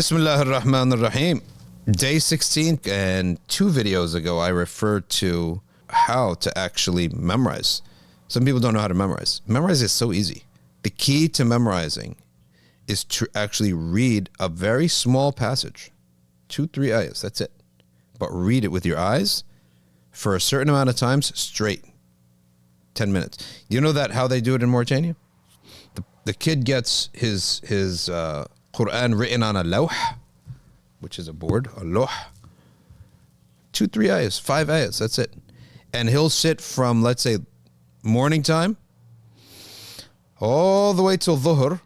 Bismillah ar-Rahman ar-Rahim. Day 16, and 2 videos ago I referred to how to actually memorize. Some people don't know how to memorize. Memorize is so easy. The key to memorizing is to actually read a very small passage. 2-3 ayahs, that's it. But read it with your eyes for a certain amount of times straight. 10 minutes. You know that how they do it in Mauritania? The kid gets his Quran written on a lawh, which is a board, a lawh. 2-3 ayahs, 5 ayahs, that's it. And he'll sit from, let's say, morning time all the way till dhuhr,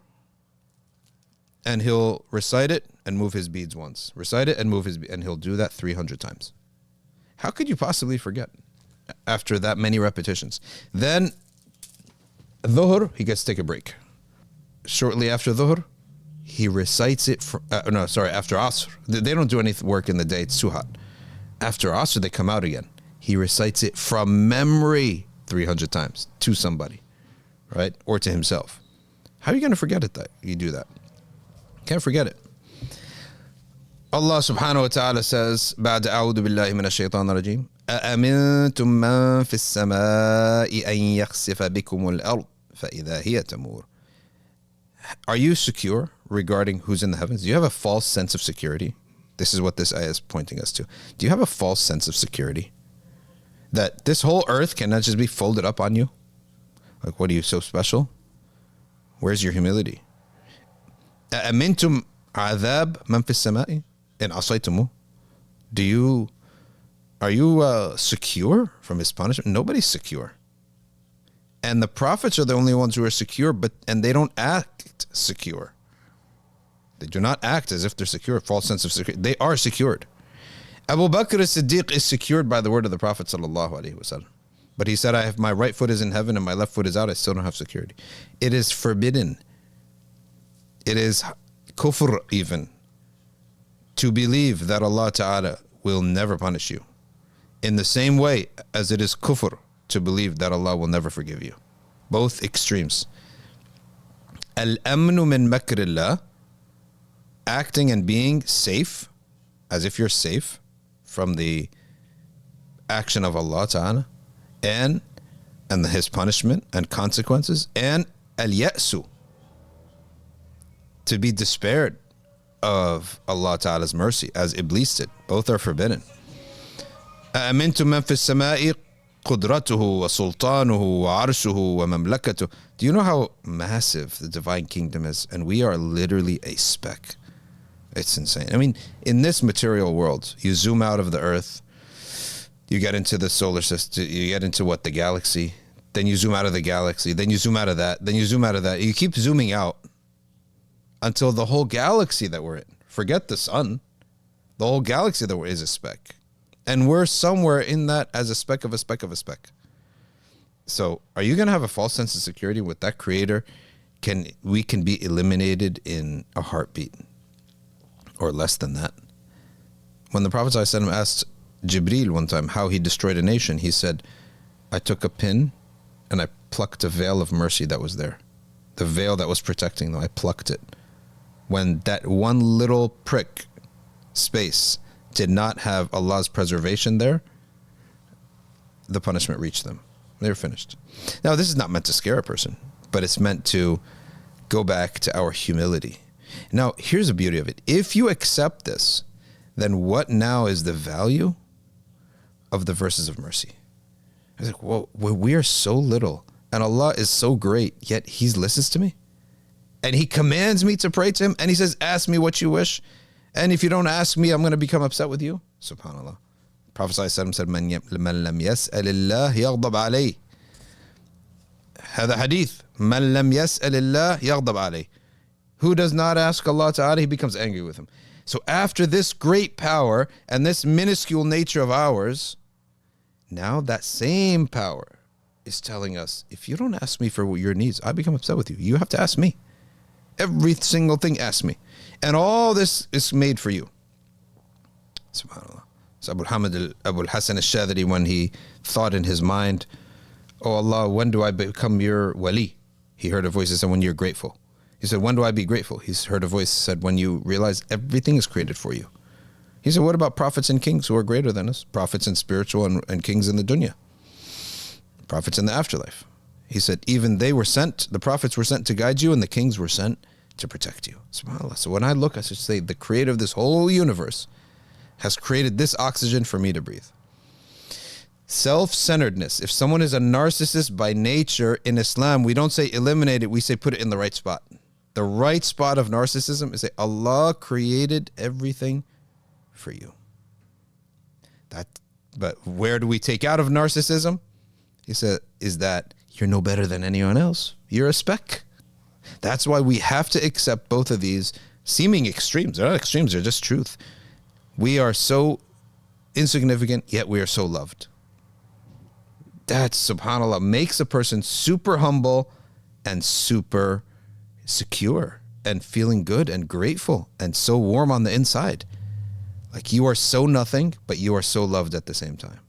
and he'll recite it and move his beads once. Recite it and move his beads, and he'll do that 300 times. How could you possibly forget after that many repetitions? Then, dhuhr, he gets to take a break. Shortly after dhuhr, he recites it after asr. They don't do any work in the day, it's too hot. After asr, they come out again. He recites it from memory 300 times to somebody, right? Or to himself. How are you going to forget it that you do that? Can't forget it. Allah subhanahu wa ta'ala says, بعد أعوذ بالله من الشيطان الرجيم أأمنتم من في السماء أن يخسف بكم الأرض فإذا هي تمور. Are you secure regarding who's in the heavens? Do you have a false sense of security? This is what this ayah is pointing us to. Do you have a false sense of security? That this whole earth cannot just be folded up on you? Like, what are you, so special? Where's your humility? أأمنتم عذاب من في السماء إن عصيتموه. Are you secure from his punishment? Nobody's secure. And the prophets are the only ones who are secure, and they don't act secure. They do not act as if they're secure, false sense of security. They are secured. Abu Bakr as-Siddiq is secured by the word of the Prophet sallallahu alaihi wasallam. But he said, I have my right foot is in heaven and my left foot is out. I still don't have security. It is forbidden. It is kufr even to believe that Allah Ta'ala will never punish you. In the same way as it is kufr to believe that Allah will never forgive you. Both extremes. Al-amnu min makrillah, acting and being safe, as if you're safe from the action of Allah Ta'ala and his punishment and consequences, and al-ya'su, to be despaired of Allah Ta'ala's mercy, as Iblis did. Both are forbidden. أأمنتم من في السماء قدرته وسلطانه وعرشه ومملكته. Do you know how massive the divine kingdom is? And we are literally a speck. It's insane. I mean, in this material world, you zoom out of the earth, you get into the solar system, you get into the galaxy, then you zoom out of the galaxy, then you zoom out of that, then you zoom out of that. You keep zooming out until the whole galaxy that we're in, forget the sun, the whole galaxy that we're in is a speck. And we're somewhere in that as a speck of a speck of a speck. So are you going to have a false sense of security with that creator? We can be eliminated in a heartbeat or less than that. When the Prophet ﷺ asked Jibreel one time how he destroyed a nation, he said, I took a pin and I plucked a veil of mercy that was there. The veil that was protecting them, I plucked it. When that one little prick space did not have Allah's preservation there, the punishment reached them. They were finished. Now, this is not meant to scare a person, but it's meant to go back to our humility. Now, here's the beauty of it. If you accept this, then what now is the value of the verses of mercy? I was like, well, we are so little, and Allah is so great, yet He listens to me. And He commands me to pray to Him, and He says, ask me what you wish. And if you don't ask me, I'm going to become upset with you. SubhanAllah. Prophet ﷺ said, من لم يسأل الله يغضب عليه. هذا hadith. من لم يسأل الله يغضب عليه. Who does not ask Allah Ta'ala, He becomes angry with him. So after this great power and this minuscule nature of ours, now that same power is telling us, if you don't ask me for your needs, I become upset with you. You have to ask me. Every single thing, ask me. And all this is made for you. SubhanAllah. So Abu Hassan al-Shadhili, when he thought in his mind, oh Allah, when do I become your wali? He heard a voice that said, when you're grateful. He said, when do I be grateful? He's heard a voice said, when you realize everything is created for you. He said, what about prophets and kings who are greater than us? Prophets and spiritual and kings in the dunya. Prophets in the afterlife. He said, even they were sent, the prophets were sent to guide you, and the kings were sent to protect you. SubhanAllah. So when I look, I should say, the creator of this whole universe has created this oxygen for me to breathe. Self-centeredness. If someone is a narcissist by nature in Islam, we don't say eliminate it, we say put it in the right spot. The right spot of narcissism is that Allah created everything for you. But where do we take out of narcissism? He said, is that you're no better than anyone else. You're a speck. That's why we have to accept both of these seeming extremes. They're not extremes, they're just truth. We are so insignificant, yet we are so loved. That, subhanAllah, makes a person super humble and super secure and feeling good and grateful and so warm on the inside. Like you are so nothing, but you are so loved at the same time.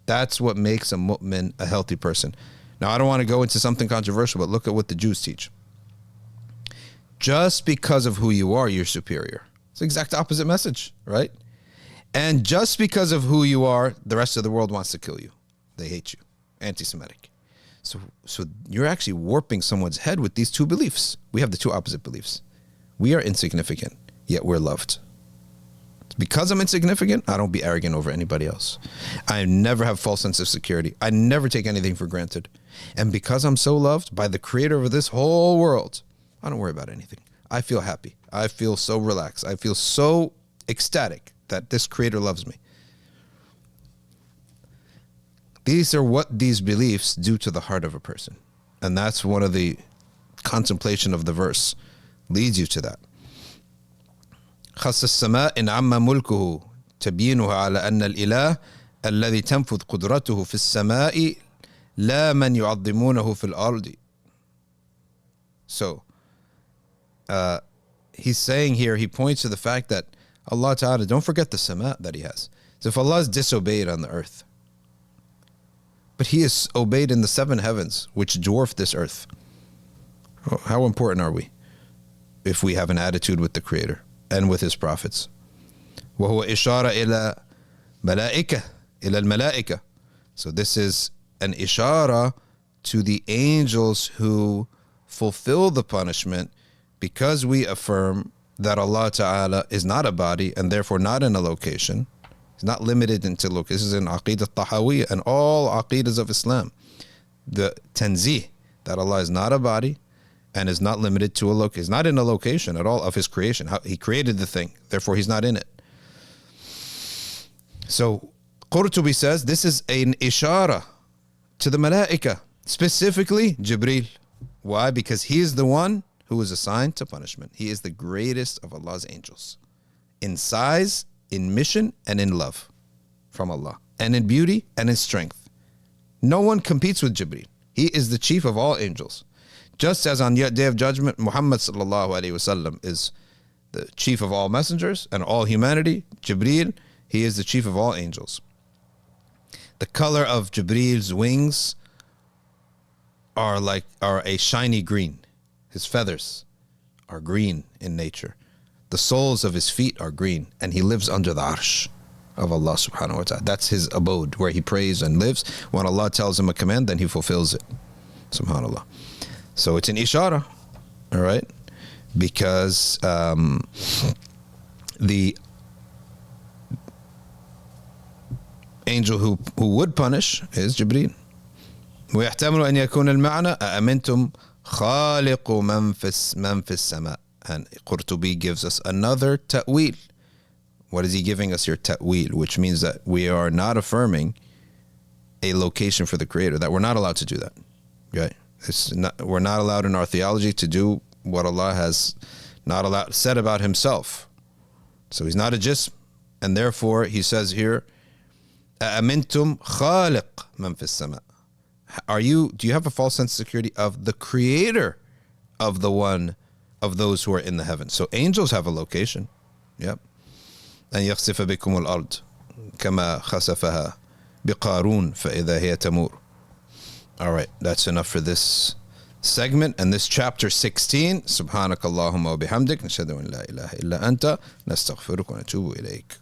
That's what makes a mu'min a healthy person. Now, I don't want to go into something controversial, but look at what the Jews teach. Just because of who you are, you're superior. It's the exact opposite message, right? And just because of who you are, the rest of the world wants to kill you. They hate you. Anti-Semitic. So you're actually warping someone's head with these two beliefs. We have the two opposite beliefs. We are insignificant, yet we're loved. Because I'm insignificant, I don't be arrogant over anybody else. I never have false sense of security. I never take anything for granted. And because I'm so loved by the creator of this whole world, I don't worry about anything. I feel happy. I feel so relaxed. I feel so ecstatic that this creator loves me. These are what these beliefs do to the heart of a person. And that's one of the contemplation of the verse leads you to that. خص السماء إن عم ملكه تبيينها على أن الإله الذي تنفذ قدرته في السماء لا من يعظمونه في الأرض. So he's saying here, he points to the fact that Allah Ta'ala, don't forget the sama that he has. So if Allah is disobeyed on the earth, but he is obeyed in the seven heavens, which dwarf this earth, how important are we if we have an attitude with the creator and with his prophets? وهو إشارة إلى ملائكة إلى الملائكة. So this is an ishara to the angels who fulfill the punishment, because we affirm that Allah Ta'ala is not a body and therefore not in a location. He's not limited into location. This is in Aqidah Tahawiyya and all Aqidas of Islam. The tanzih, that Allah is not a body and is not limited to a location. He's not in a location at all of his creation. He created the thing, therefore he's not in it. So Qurtubi says this is an ishara to the malaika, specifically Jibreel. Why? Because he is the one who is assigned to punishment. He is the greatest of Allah's angels in size, in mission, and in love from Allah, and in beauty and in strength. No one competes with Jibreel. He is the chief of all angels. Just as on the Day of Judgment, Muhammad sallallahu alaihi wasallam is the chief of all messengers and all humanity, Jibreel, he is the chief of all angels. The color of Jibreel's wings are a shiny green. His feathers are green in nature. The soles of his feet are green, and he lives under the arsh of Allah subhanahu wa ta'ala. That's his abode, where he prays and lives. When Allah tells him a command, then he fulfills it. Subhanallah. So it's an ishara, all right? Because the angel who would punish is Jibreel. ويحتمل أن يكون المعنى أأمنتم خالق من في السماء. And Qurtubi gives us another ta'wil. What is he giving us here? Ta'wil, which means that we are not affirming a location for the creator, that we're not allowed to do that. Right? We're not allowed in our theology to do what Allah has not allowed said about himself. So he's not a jism, and therefore he says here, أأمنتم خالق من في السماء. Do you have a false sense of security of the creator of the one of those who are in the heavens? So angels have a location. Yep. أن يخسف بكم الأرض كما خسفها بقارون فإذا هي تمور. All right, that's enough for this segment and this chapter 16. Subhanakallahumma wa bihamdik. Nashhadu an la ilaha illa anta. Nastaghfiruka wa natubu ilayk.